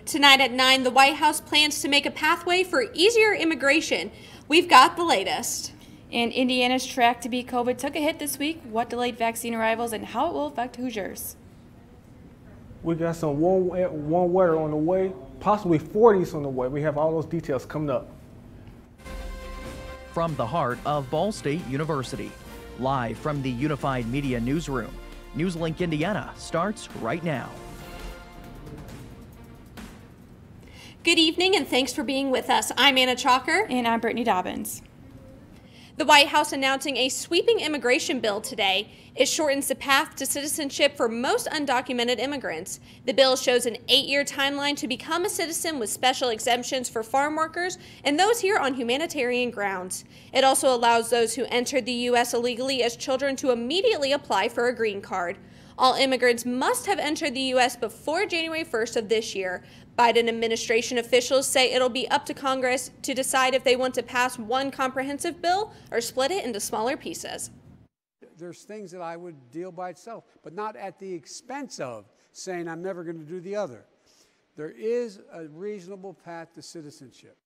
Tonight at 9, the White House plans to make a pathway for easier immigration. We've got the latest. And Indiana's track to beat COVID took a hit this week. What delayed vaccine arrivals and how it will affect Hoosiers. We got some warm weather on the way, possibly 40s on the way. We have all those details coming up. From the heart of Ball State University, live from the Unified Media Newsroom, NewsLink Indiana starts right now. Good evening and thanks for being with us. I'm Anna Chalker. And I'm Brittany Dobbins. The White House announcing a sweeping immigration bill today. It shortens the path to citizenship for most undocumented immigrants. The bill shows an 8-year timeline to become a citizen with special exemptions for farm workers and those here on humanitarian grounds. It also allows those who entered the U.S. illegally as children to immediately apply for a green card. All immigrants must have entered the U.S. before January 1st of this year. Biden administration officials say it'll be up to Congress to decide if they want to pass one comprehensive bill or split it into smaller pieces. There's things that I would deal by itself, but not at the expense of saying I'm never going to do the other. There is a reasonable path to citizenship.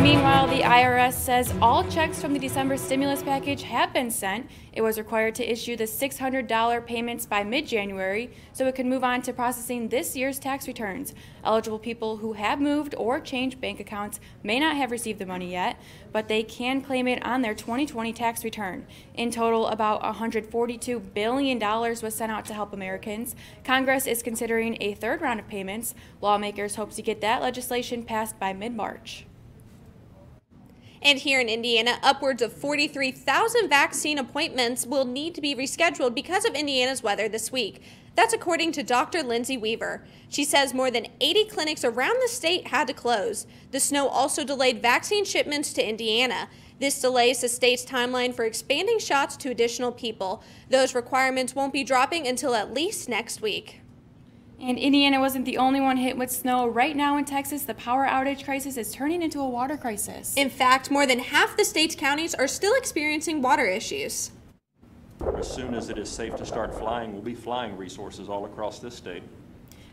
Meanwhile, the IRS says all checks from the December stimulus package have been sent. It was required to issue the $600 payments by mid-January so it could move on to processing this year's tax returns. Eligible people who have moved or changed bank accounts may not have received the money yet, but they can claim it on their 2020 tax return. In total, about $142 billion was sent out to help Americans. Congress is considering a third round of payments. Lawmakers hope to get that legislation passed by mid-March. And here in Indiana, upwards of 43,000 vaccine appointments will need to be rescheduled because of Indiana's weather this week. That's according to Dr. Lindsay Weaver. She says more than 80 clinics around the state had to close. The snow also delayed vaccine shipments to Indiana. This delays the state's timeline for expanding shots to additional people. Those requirements won't be dropping until at least next week. And Indiana wasn't the only one hit with snow. Right now in Texas, the power outage crisis is turning into a water crisis. In fact, more than half the state's counties are still experiencing water issues. As soon as it is safe to start flying, we'll be flying resources all across this state.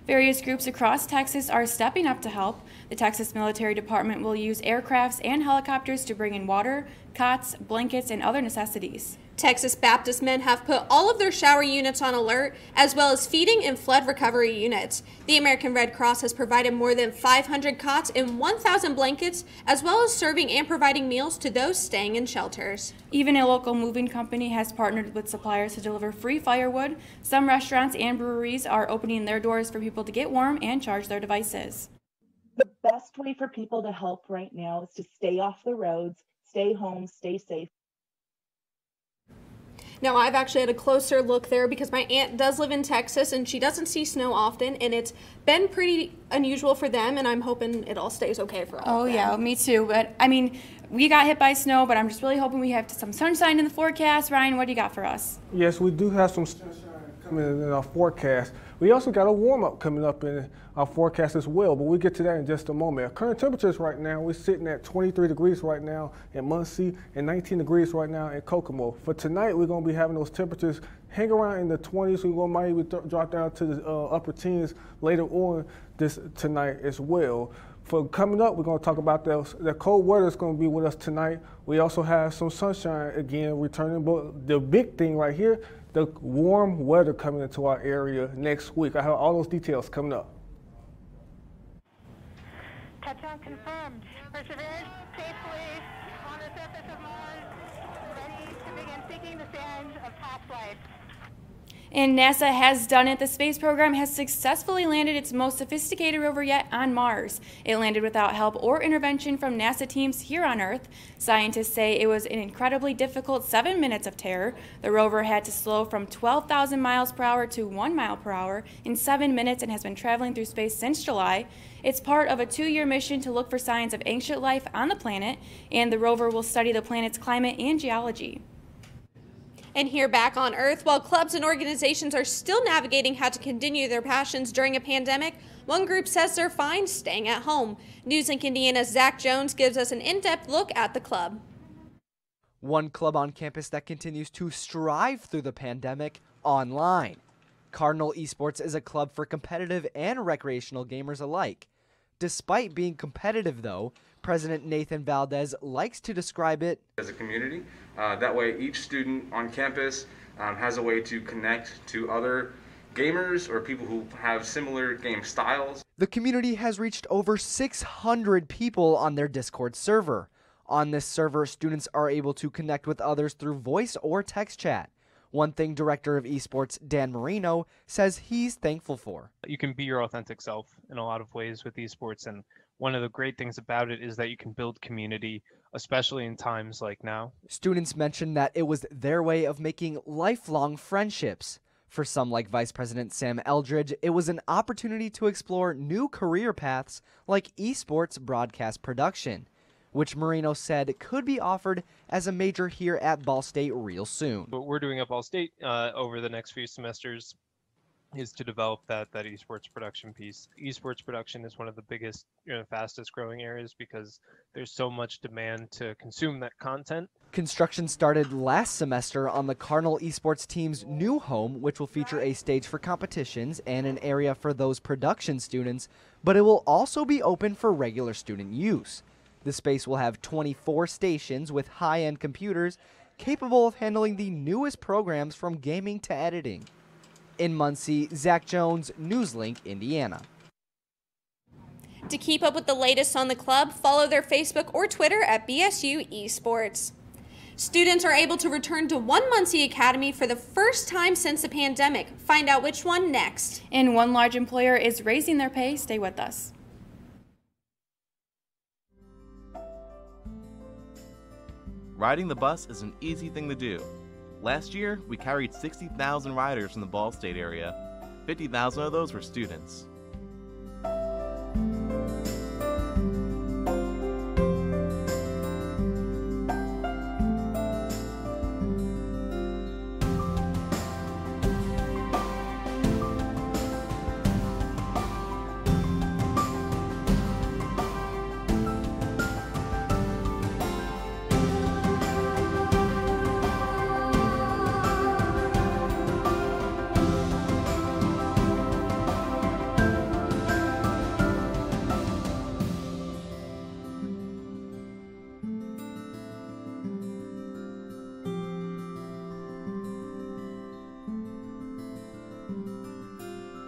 Various groups across Texas are stepping up to help. The Texas Military Department will use aircrafts and helicopters to bring in water, cots, blankets, and other necessities. Texas Baptist men have put all of their shower units on alert, as well as feeding and flood recovery units. The American Red Cross has provided more than 500 cots and 1,000 blankets, as well as serving and providing meals to those staying in shelters. Even a local moving company has partnered with suppliers to deliver free firewood. Some restaurants and breweries are opening their doors for people to get warm and charge their devices. The best way for people to help right now is to stay off the roads, stay home, stay safe. Now, I've actually had a closer look there because my aunt does live in Texas and she doesn't see snow often, and it's been pretty unusual for them, and I'm hoping it all stays okay for all of them. Yeah, me too. But I mean, we got hit by snow, but I'm just really hoping we have some sunshine in the forecast. Ryan, what do you got for us? Yes, we do have some sunshine coming in our forecast. We also got a warm-up coming up in our forecast as well, but we'll get to that in just a moment. Our current temperatures right now, we're sitting at 23 degrees right now in Muncie and 19 degrees right now in Kokomo. For tonight, we're going to be having those temperatures hang around in the 20s. We're going to might even drop down to the upper teens later on tonight as well. For coming up, we're going to talk about the cold weather is going to be with us tonight. We also have some sunshine again returning, but the big thing right here, the warm weather coming into our area next week. I have all those details coming up. Touchdown confirmed. Perseverance safely on the surface of Mars, ready to begin seeking the sands of past life. And NASA has done it. The space program has successfully landed its most sophisticated rover yet on Mars. It landed without help or intervention from NASA teams here on Earth. Scientists say it was an incredibly difficult 7 minutes of terror. The rover had to slow from 12,000 miles per hour to 1 mile per hour in 7 minutes and has been traveling through space since July. It's part of a 2-year mission to look for signs of ancient life on the planet, and the rover will study the planet's climate and geology. And here back on Earth, while clubs and organizations are still navigating how to continue their passions during a pandemic, one group says they're fine staying at home. NewsLink Indiana's Zach Jones gives us an in-depth look at the club. One club on campus that continues to strive through the pandemic online. Cardinal Esports is a club for competitive and recreational gamers alike. Despite being competitive, though, President Nathan Valdez likes to describe it as a community. That way each student on campus has a way to connect to other gamers or people who have similar game styles. The community has reached over 600 people on their Discord server. On this server, students are able to connect with others through voice or text chat. One thing Director of Esports Dan Marino says he's thankful for. You can be your authentic self in a lot of ways with esports, and one of the great things about it is that you can build community, especially in times like now. Students mentioned that it was their way of making lifelong friendships. For some, like Vice President Sam Eldridge, it was an opportunity to explore new career paths like esports broadcast production, which Marino said could be offered as a major here at Ball State real soon. What we're doing at Ball State over the next few semesters is to develop that esports production piece. Esports production is one of the biggest, fastest growing areas because there's so much demand to consume that content. Construction started last semester on the Cardinal Esports team's new home, which will feature a stage for competitions and an area for those production students, but it will also be open for regular student use. The space will have 24 stations with high-end computers capable of handling the newest programs from gaming to editing. In Muncie, Zach Jones, NewsLink, Indiana. To keep up with the latest on the club, follow their Facebook or Twitter at BSU Esports. Students are able to return to one Muncie Academy for the first time since the pandemic. Find out which one next. And one large employer is raising their pay. Stay with us. Riding the bus is an easy thing to do. Last year, we carried 60,000 riders from the Ball State area. 50,000 of those were students.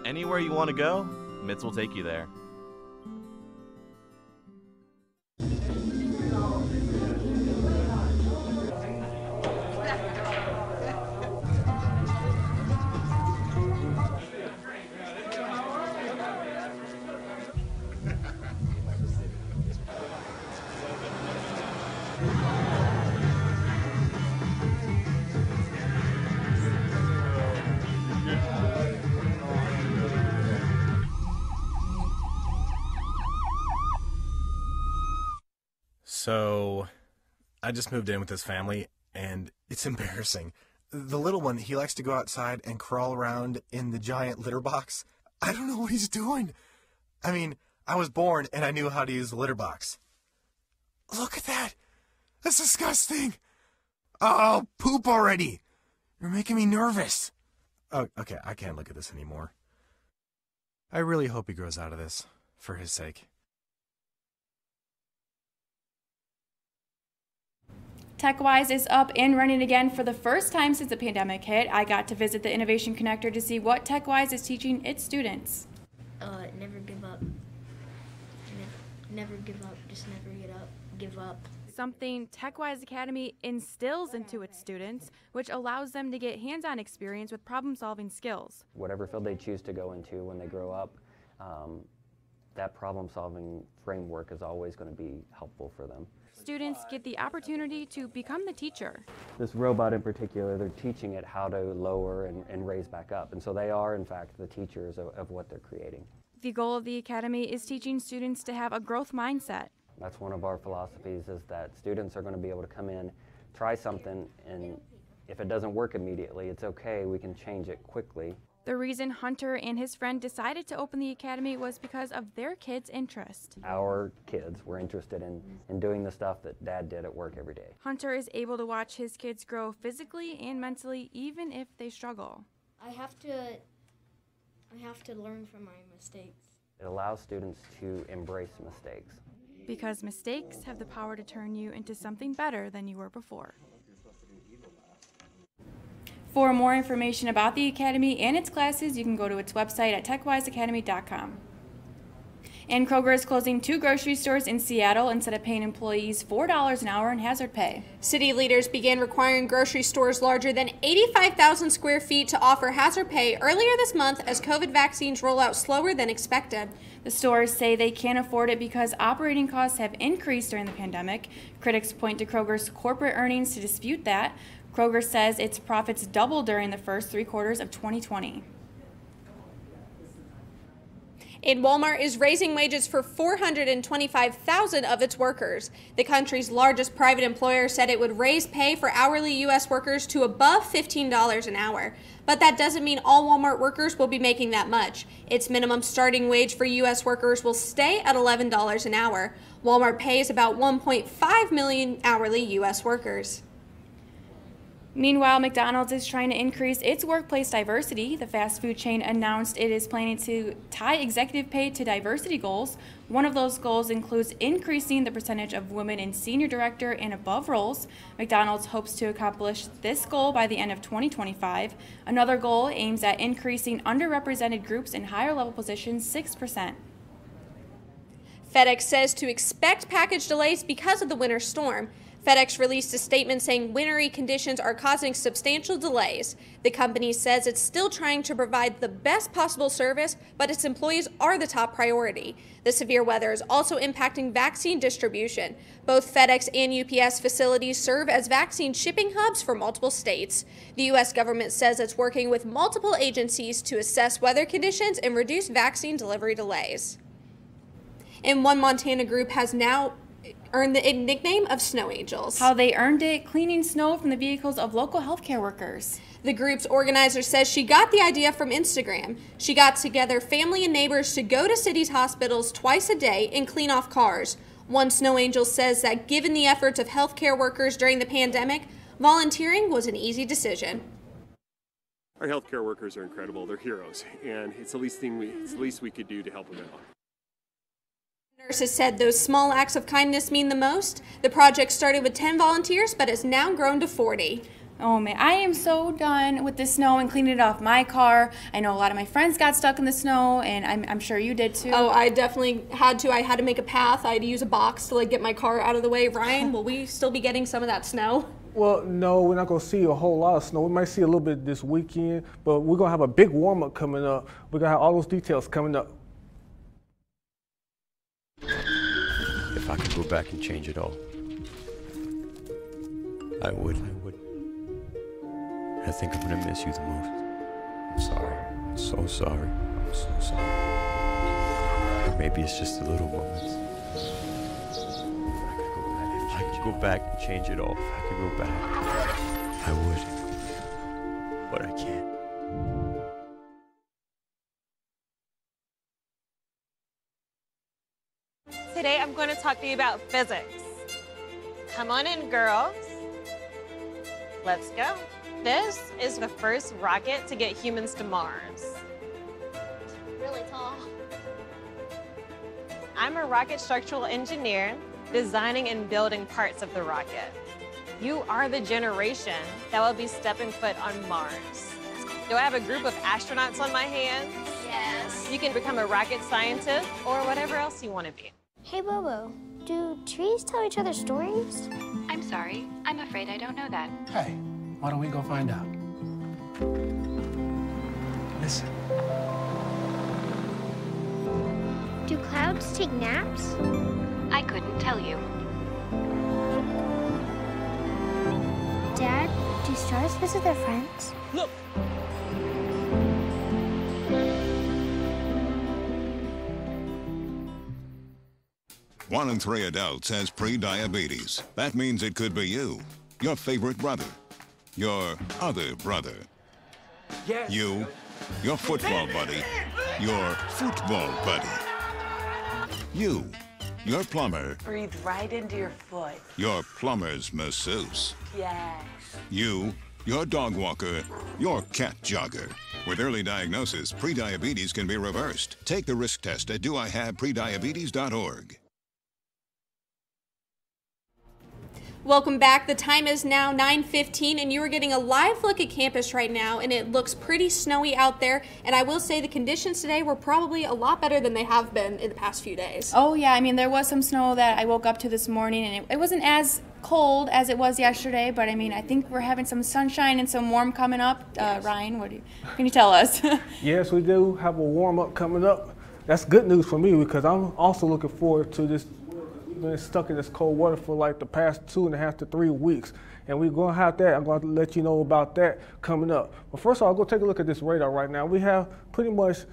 Anywhere you want to go, Mitts will take you there. So, I just moved in with this family, and it's embarrassing. The little one, he likes to go outside and crawl around in the giant litter box. I don't know what he's doing. I mean, I was born and I knew how to use the litter box. Look at that! That's disgusting! Oh, poop already! You're making me nervous. Oh, okay, I can't look at this anymore. I really hope he grows out of this, for his sake. TechWise is up and running again for the first time since the pandemic hit. I got to visit the Innovation Connector to see what TechWise is teaching its students. Never give up. Never give up. Just never give up. Something TechWise Academy instills into its students, which allows them to get hands-on experience with problem-solving skills. Whatever field they choose to go into when they grow up, that problem-solving framework is always going to be helpful for them. Students get the opportunity to become the teacher. This robot in particular, they're teaching it how to lower and raise back up. And so they are, in fact, the teachers of what they're creating. The goal of the Academy is teaching students to have a growth mindset. That's one of our philosophies, is that students are going to be able to come in, try something, and if it doesn't work immediately, it's okay, we can change it quickly. The reason Hunter and his friend decided to open the Academy was because of their kids' interest. Our kids were interested in doing the stuff that Dad did at work every day. Hunter is able to watch his kids grow physically and mentally, even if they struggle. I have to I have to learn from my mistakes. It allows students to embrace mistakes. Because mistakes have the power to turn you into something better than you were before. For more information about the Academy and its classes, you can go to its website at techwiseacademy.com. And Kroger is closing 2 grocery stores in Seattle instead of paying employees $4 an hour in hazard pay. City leaders began requiring grocery stores larger than 85,000 square feet to offer hazard pay earlier this month as COVID vaccines roll out slower than expected. The stores say they can't afford it because operating costs have increased during the pandemic. Critics point to Kroger's corporate earnings to dispute that. Kroger says its profits doubled during the first 3 quarters of 2020. And Walmart is raising wages for 425,000 of its workers. The country's largest private employer said it would raise pay for hourly U.S. workers to above $15 an hour. But that doesn't mean all Walmart workers will be making that much. Its minimum starting wage for U.S. workers will stay at $11 an hour. Walmart pays about 1.5 million hourly U.S. workers. Meanwhile, McDonald's is trying to increase its workplace diversity. The fast food chain announced it is planning to tie executive pay to diversity goals. One of those goals includes increasing the percentage of women in senior director and above roles. McDonald's hopes to accomplish this goal by the end of 2025. Another goal aims at increasing underrepresented groups in higher level positions 6%. FedEx says to expect package delays because of the winter storm. FedEx released a statement saying wintry conditions are causing substantial delays. The company says it's still trying to provide the best possible service, but its employees are the top priority. The severe weather is also impacting vaccine distribution. Both FedEx and UPS facilities serve as vaccine shipping hubs for multiple states. The U.S. government says it's working with multiple agencies to assess weather conditions and reduce vaccine delivery delays. And one Montana group has now earned the nickname of Snow Angels. How they earned it? Cleaning snow from the vehicles of local healthcare workers. The group's organizer says she got the idea from Instagram. She got together family and neighbors to go to city's hospitals twice a day and clean off cars. One Snow Angel says that given the efforts of healthcare workers during the pandemic, volunteering was an easy decision. Our healthcare workers are incredible. They're heroes, and it's the least we could do to help them out. Nurses said those small acts of kindness mean the most. The project started with 10 volunteers, but has now grown to 40. Oh man, I am so done with the snow and cleaning it off my car. I know a lot of my friends got stuck in the snow, and I'm sure you did too. Oh, I definitely had to. I had to make a path. I had to use a box to get my car out of the way. Ryan, will we still be getting some of that snow? Well, no, we're not going to see a whole lot of snow. We might see a little bit this weekend, but we're going to have a big warm-up coming up. We're going to have all those details coming up. If I could go back and change it all, I would. I think I'm gonna miss you the most. I'm sorry. I'm so sorry. I'm so sorry. Or maybe it's just the little moments. If I could go back and change it all, if I could go back, I would. But I can't. Today I'm going to talk to you about physics. Come on in, girls. Let's go. This is the first rocket to get humans to Mars. Really tall. I'm a rocket structural engineer designing and building parts of the rocket. You are the generation that will be stepping foot on Mars. Do I have a group of astronauts on my hands? Yes. You can become a rocket scientist or whatever else you want to be. Hey, Bobo, do trees tell each other stories? I'm sorry. I'm afraid I don't know that. Hey, why don't we go find out? Listen. Do clouds take naps? I couldn't tell you. Dad, do stars visit their friends? Look! One in 3 adults has pre-diabetes. That means it could be you, your favorite brother, your other brother, you, your football buddy, your football buddy, you, your plumber, Breathe right into your foot. your plumber's masseuse, Yes. you, your dog walker, your cat jogger. With early diagnosis, prediabetes can be reversed. Take the risk test at doihaveprediabetes.org. Welcome back. The time is now 9:15 and you are getting a live look at campus right now, and it looks pretty snowy out there. And I will say the conditions today were probably a lot better than they have been in the past few days. Oh yeah, I mean there was some snow that I woke up to this morning, and it wasn't as cold as it was yesterday, but I mean I think we're having some sunshine and some warm coming up. Yes. Ryan, can you tell us? Yes, we do have a warm up coming up. That's good news for me because I'm also looking forward to this. Been stuck in this cold water for like the past 2.5 to 3 weeks, and we're going to have that. I'm going to let you know about that coming up. But first of all, I'll go take a look at this radar right now. We have pretty much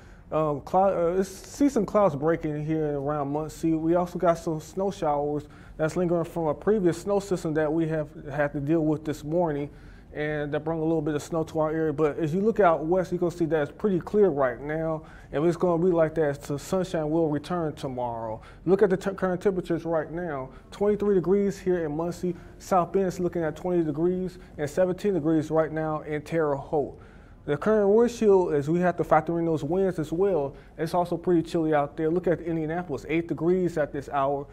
see some clouds breaking here around Muncie. We also got some snow showers that's lingering from a previous snow system that we have had to deal with this morning, and that brought a little bit of snow to our area. But as you look out west, you're going to see that it's pretty clear right now, and it's going to be like that. So sunshine will return tomorrow. Look at the current temperatures right now. 23 degrees here in Muncie. South Bend is looking at 20 degrees, and 17 degrees right now in Terre Haute. The current wind chill is we have to factor in those winds as well. It's also pretty chilly out there. Look at Indianapolis, 8 degrees at this hour.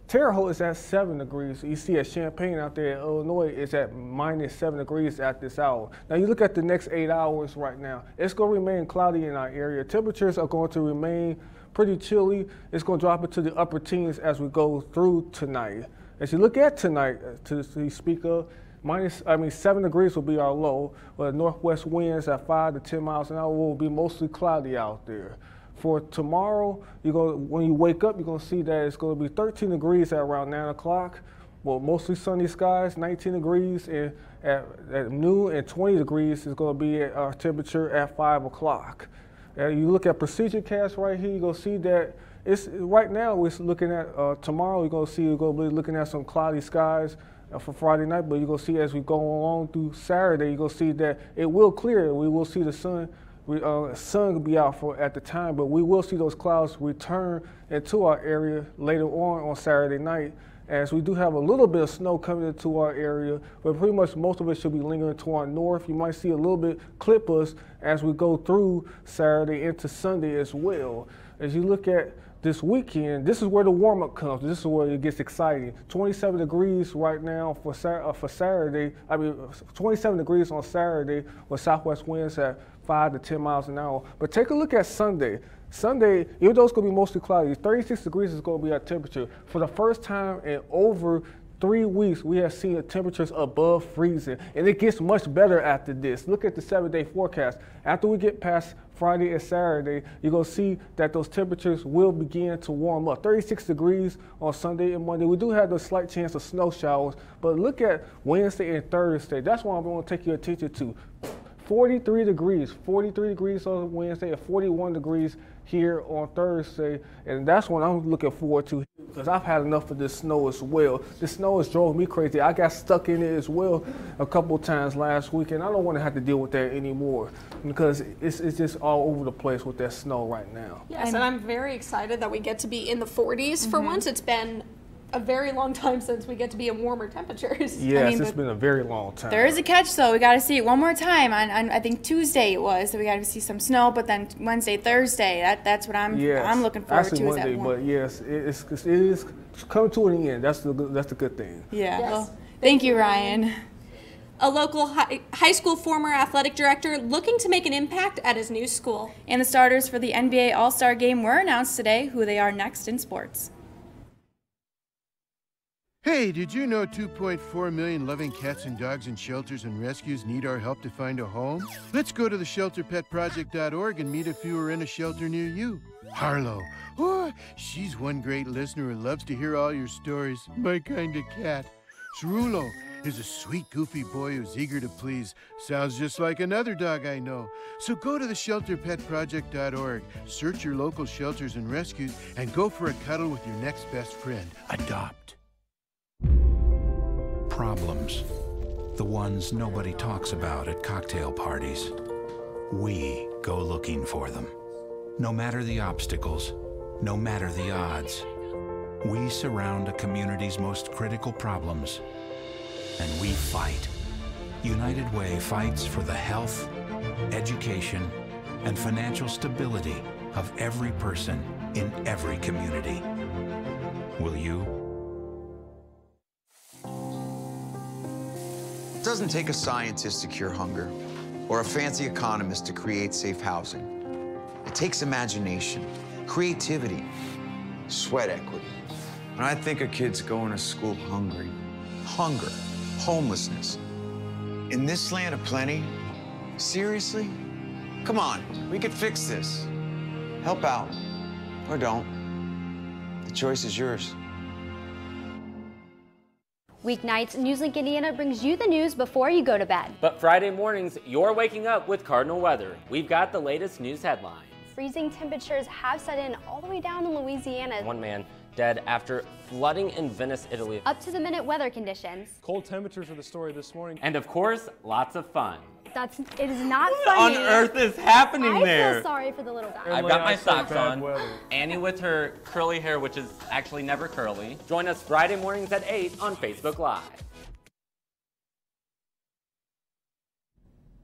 Terre Haute is at 7 degrees. You see at Champaign out there in Illinois is at -7 degrees at this hour. Now you look at the next 8 hours right now. It's going to remain cloudy in our area. Temperatures are going to remain pretty chilly. It's going to drop into the upper teens as we go through tonight. As you look at tonight, to speak of, 7 degrees will be our low. But northwest winds at 5 to 10 miles an hour will be mostly cloudy out there. For tomorrow, when you wake up, you're going to see that it's going to be 13 degrees at around 9 o'clock. Well, mostly sunny skies, 19 degrees at noon, and 20 degrees is going to be our temperature at 5 o'clock. You look at precision cast right here, you're going to see that right now we're looking at tomorrow, you're going to see we're going to be looking at some cloudy skies for Friday night, but you're going to see as we go along through Saturday, you're going to see that it will clear. We will see the sun. Sun will be out at the time, but we will see those clouds return into our area later on Saturday night, as we do have a little bit of snow coming into our area, but pretty much most of it should be lingering to our north. You might see a little bit clip us as we go through Saturday into Sunday as well. As you look at this weekend, this is where the warm-up comes. This is where it gets exciting. 27 degrees right now for Saturday. 27 degrees on Saturday with southwest winds at 5 to 10 miles an hour. But take a look at Sunday. Sunday, even though it's going to be mostly cloudy, 36 degrees is going to be our temperature. For the first time in over 3 weeks, we have seen the temperatures above freezing, and it gets much better after this. Look at the 7-day forecast. After we get past Friday and Saturday, you're going to see that those temperatures will begin to warm up. 36 degrees on Sunday and Monday. We do have a slight chance of snow showers, but look at Wednesday and Thursday. That's what I'm going to take your attention to. 43 degrees on Wednesday and 41 degrees here on Thursday, and that's what I'm looking forward to because I've had enough of this snow as well. This snow has drove me crazy. I got stuck in it as well a couple of times last week, and I don't want to have to deal with that anymore because it's just all over the place with that snow right now. Yes, and I'm very excited that we get to be in the 40s for once. It's been a very long time since we get to be in warmer temperatures. Yes, it's been a very long time. There is a catch, though. We got to see it one more time. On I think Tuesday it was, so we got to see some snow. But then Wednesday, Thursday, that's what I'm looking forward to. Monday, but yes, it is coming to an end. That's the good thing. Yeah. Yes. Well, thank you, Ryan. A local high school former athletic director looking to make an impact at his new school. And the starters for the NBA All-Star Game were announced today. Who they are next in sports. Hey, did you know 2.4 million loving cats and dogs in shelters and rescues need our help to find a home? Let's go to theshelterpetproject.org and meet if you are in a shelter near you. Harlow, oh, she's one great listener who loves to hear all your stories. My kind of cat. Cerulo is a sweet, goofy boy who's eager to please. Sounds just like another dog I know. So go to theshelterpetproject.org, search your local shelters and rescues, and go for a cuddle with your next best friend. Adopt. Problems. The ones nobody talks about at cocktail parties. We go looking for them. No matter the obstacles, no matter the odds, we surround a community's most critical problems, and we fight United Way fights for the health, education, and financial stability of every person in every community. Will you? It doesn't take a scientist to cure hunger or a fancy economist to create safe housing. It takes imagination, creativity, sweat equity. When I think of kids going to school hungry, hunger, homelessness, in this land of plenty, seriously? Come on, we could fix this. Help out, or don't. The choice is yours. Weeknights, NewsLink Indiana brings you the news before you go to bed. But Friday mornings, you're waking up with Cardinal weather. We've got the latest news headlines. Freezing temperatures have set in all the way down in Louisiana. One man dead after flooding in Venice, Italy. Up to the minute weather conditions. Cold temperatures are the story this morning. And of course, lots of fun. It is not What funny. on earth is happening there? I feel sorry for the little guy. I've got my socks on. Annie with her curly hair, which is actually never curly. Join us Friday mornings at 8 on Facebook Live.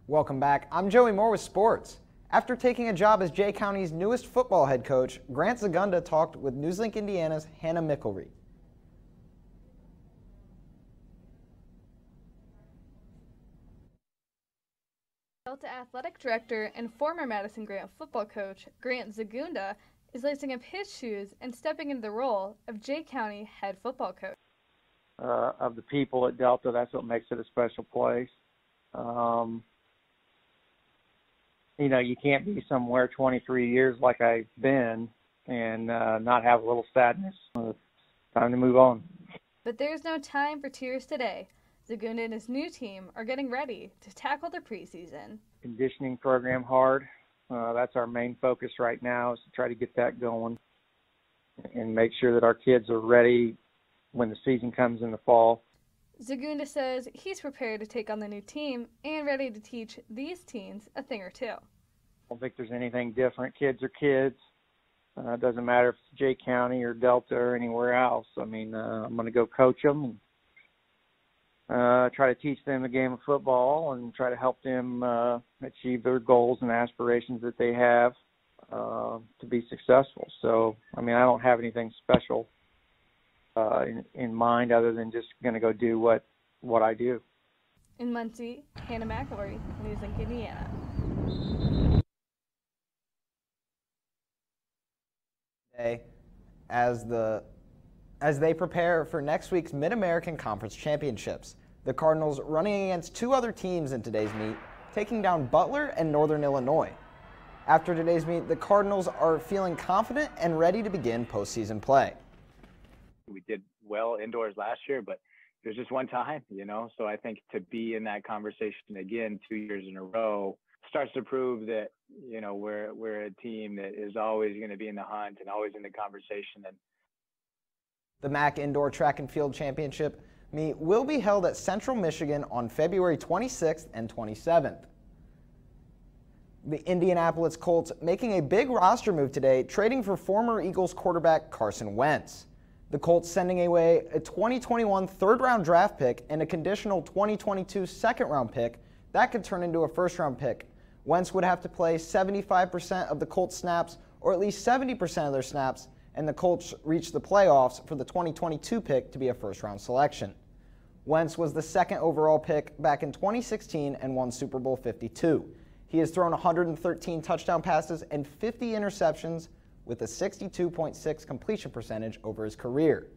Welcome back. I'm Joey Moore with sports. After taking a job as Jay County's newest football head coach, Grant Zagunda talked with NewsLink Indiana's Hannah Mickelry. Delta Athletic Director and former Madison Grant football coach Grant Zagunda is lacing up his shoes and stepping into the role of Jay County head football coach. Of the people at Delta, that's what makes it a special place. You know, you can't be somewhere 23 years like I've been and not have a little sadness. It's time to move on. But there's no time for tears today. Zagunda and his new team are getting ready to tackle the preseason. Conditioning program hard. That's our main focus right now, is to try to get that going and make sure that our kids are ready when the season comes in the fall. Zagunda says he's prepared to take on the new team and ready to teach these teens a thing or two. I don't think there's anything different. Kids are kids. It doesn't matter if it's Jay County or Delta or anywhere else. I mean, I'm going to go coach them and try to teach them the game of football and try to help them achieve their goals and aspirations that they have to be successful. So, I mean, I don't have anything special in mind other than just going to go do what I do. In Muncie, Hannah McElroy, NewsLink Indiana. As they prepare for next week's Mid-American Conference Championships. The Cardinals running against two other teams in today's meet, taking down Butler and Northern Illinois. After today's meet, the Cardinals are feeling confident and ready to begin postseason play. We did well indoors last year, but there's just one time, you know, so I think to be in that conversation again 2 years in a row starts to prove that, you know, we're a team that is always going to be in the hunt and always in the conversation. And the MAC Indoor Track and Field Championship meet will be held at Central Michigan on February 26th and 27th. The Indianapolis Colts making a big roster move today, trading for former Eagles quarterback Carson Wentz. The Colts sending away a 2021 third-round draft pick and a conditional 2022 second-round pick that could turn into a first-round pick. Wentz would have to play 75% of the Colts snaps, or at least 70% of their snaps, and the Colts reached the playoffs for the 2022 pick to be a first-round selection. Wentz was the second overall pick back in 2016 and won Super Bowl 52. He has thrown 113 touchdown passes and 50 interceptions with a 62.6 completion percentage over his career.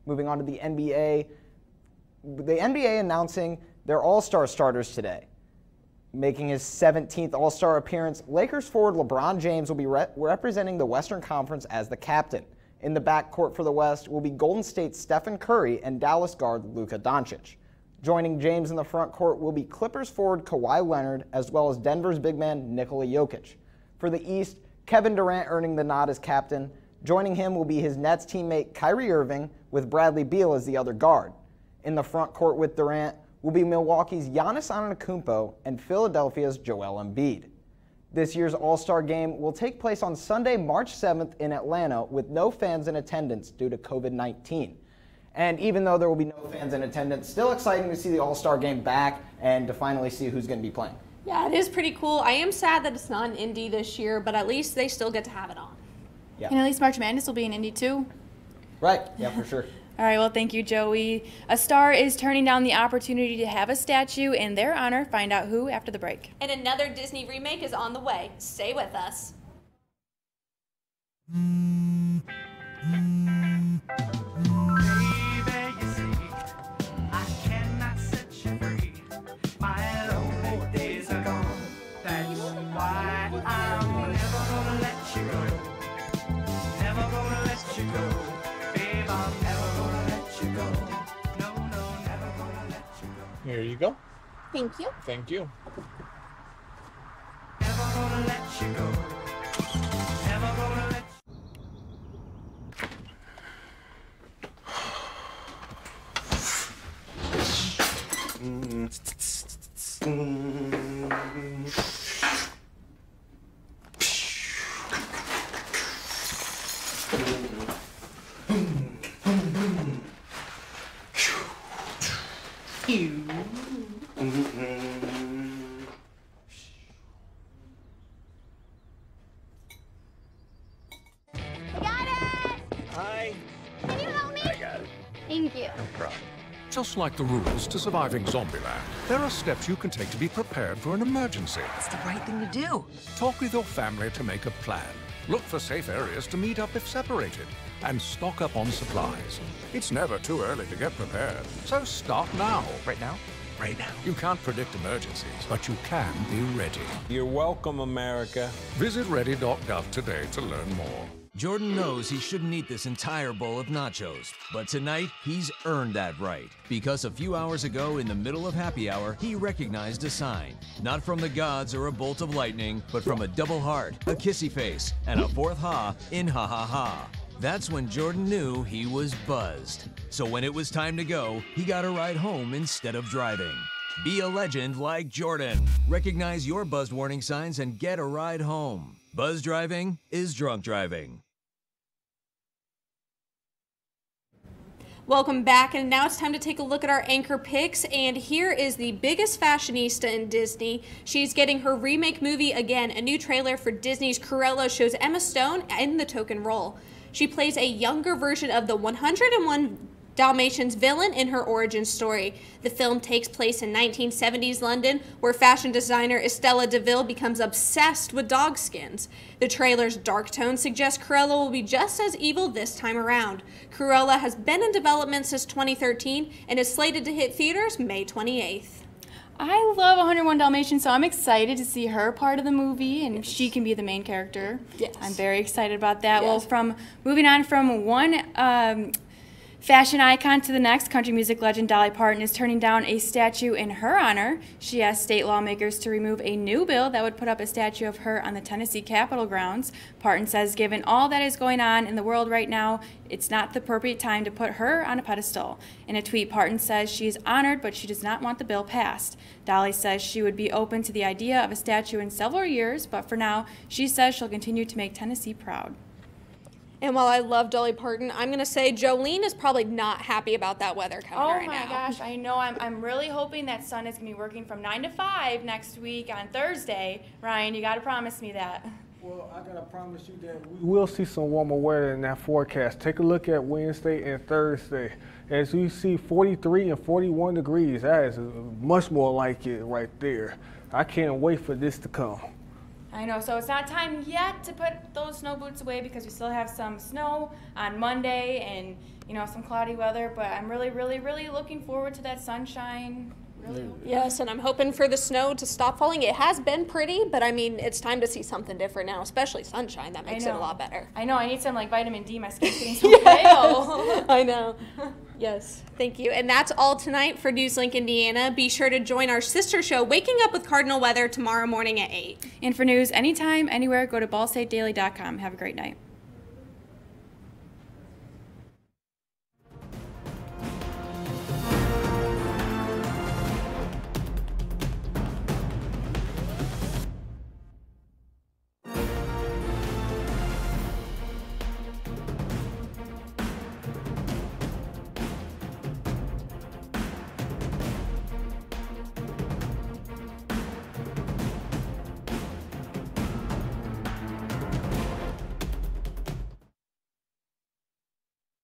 Moving on to the NBA. The NBA announcing their All-Star starters today. Making his 17th All-Star appearance, Lakers forward LeBron James will be representing the Western Conference as the captain. In the backcourt for the West will be Golden State's Stephen Curry and Dallas guard Luka Doncic. Joining James in the front court will be Clippers forward Kawhi Leonard, as well as Denver's big man Nikola Jokic. For the East, Kevin Durant earning the nod as captain. Joining him will be his Nets teammate Kyrie Irving, with Bradley Beal as the other guard. In the front court with Durant will be Milwaukee's Giannis Antetokounmpo and Philadelphia's Joel Embiid. This year's All-Star Game will take place on Sunday, March 7th in Atlanta with no fans in attendance due to COVID-19. And even though there will be no fans in attendance, still exciting to see the All-Star game back and to finally see who's going to be playing. Yeah, it is pretty cool. I am sad that it's not in Indy this year, but at least they still get to have it on. Yeah. And at least March Madness will be in Indy too. Right, yeah, for sure. All right, well, thank you, Joey. A star is turning down the opportunity to have a statue in their honor. Find out who after the break. And another Disney remake is on the way. Stay with us. Here you go. Thank you. Thank you. Thank you. No problem. Just like the rules to surviving Zombieland, there are steps you can take to be prepared for an emergency. It's the right thing to do. Talk with your family to make a plan. Look for safe areas to meet up if separated. And stock up on supplies. It's never too early to get prepared, so start now. Right now? Right now. You can't predict emergencies, but you can be ready. You're welcome, America. Visit ready.gov today to learn more. Jordan knows he shouldn't eat this entire bowl of nachos, but tonight he's earned that right. Because a few hours ago, in the middle of happy hour, he recognized a sign. Not from the gods or a bolt of lightning, but from a double heart, a kissy face, and a fourth ha in ha ha ha. That's when Jordan knew he was buzzed. So when it was time to go, he got a ride home instead of driving. Be a legend like Jordan. Recognize your buzzed warning signs and get a ride home. Buzz driving is drunk driving. Welcome back, and now it's time to take a look at our anchor picks, and here is the biggest fashionista in Disney. She's getting her remake movie again. A new trailer for Disney's Cruella shows Emma Stone in the token role. She plays a younger version of the 101 Dalmatians villain in her origin story. The film takes place in 1970s London, where fashion designer Estella DeVille becomes obsessed with dog skins. The trailer's dark tone suggests Cruella will be just as evil this time around. Cruella has been in development since 2013 and is slated to hit theaters May 28th. I love 101 Dalmatians, so I'm excited to see her part of the movie, and she can be the main character. Yes. I'm very excited about that. Yes. Well, moving on from one fashion icon to the next, country music legend Dolly Parton is turning down a statue in her honor. She asked state lawmakers to remove a new bill that would put up a statue of her on the Tennessee Capitol grounds. Parton says given all that is going on in the world right now, it's not the appropriate time to put her on a pedestal. In a tweet, Parton says she is honored, but she does not want the bill passed. Dolly says she would be open to the idea of a statue in several years, but for now, she says she'll continue to make Tennessee proud. And while I love Dolly Parton, I'm going to say Jolene is probably not happy about that weather coming right now. Oh my gosh, I know. I'm really hoping that Sun is going to be working from 9 to 5 next week on Thursday. Ryan, you got to promise me that. Well, I got to promise you that we will see some warmer weather in that forecast. Take a look at Wednesday and Thursday. As you see 43 and 41 degrees, that is much more like it right there. I can't wait for this to come. I know, so it's not time yet to put those snow boots away because we still have some snow on Monday and, you know, some cloudy weather, but I'm really, really, really looking forward to that sunshine. Really yes, and I'm hoping for the snow to stop falling. It has been pretty, but I mean, it's time to see something different now, especially sunshine. That makes it a lot better. I know, I need some like vitamin D. My skin's getting so pale. I know. Yes, thank you. And that's all tonight for NewsLink Indiana. Be sure to join our sister show, Waking Up with Cardinal Weather, tomorrow morning at 8. And for news anytime, anywhere, go to ballstatedaily.com. Have a great night.